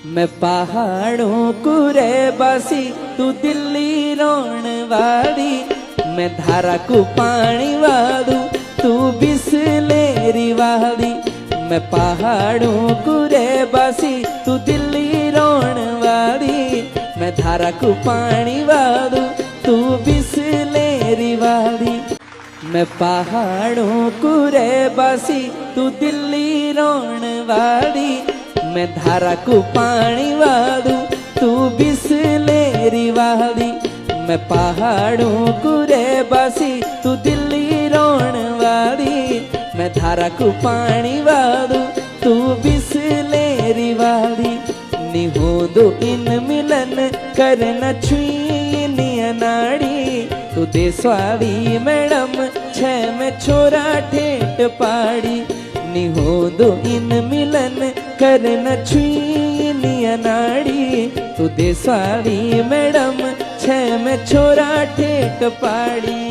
मैं पहाड़ों को रे बसी तू दिल्ली रोण वाली। मैं धारा को पानी वादू तू बिसलेरी वाली। मैं पहाड़ों को रे बसी तू दिल्ली रोण वाली। मैं धारा को पानी वादू तू बिसलेरी वाली। मैं पहाड़ों को रे बसी तू दिल्ली रोण वाली। मैं धारा को पानी वादू तू बिसलेरी वाली। मैं पहाड़ों को रे बसी तू दिल्ली रोण वाली। मैं धारा को पानी वादू तू बिसलेरी वाली। निहोदो इन मिलन करना छुई नाड़ी। तू देसवाली मैडम छे में छोरा ठेठ पाड़ी। निहोदो इन मिलन करना छुई नाड़ी। तू देसवाली मैडम छे में छोरा ठेठ पाड़ी।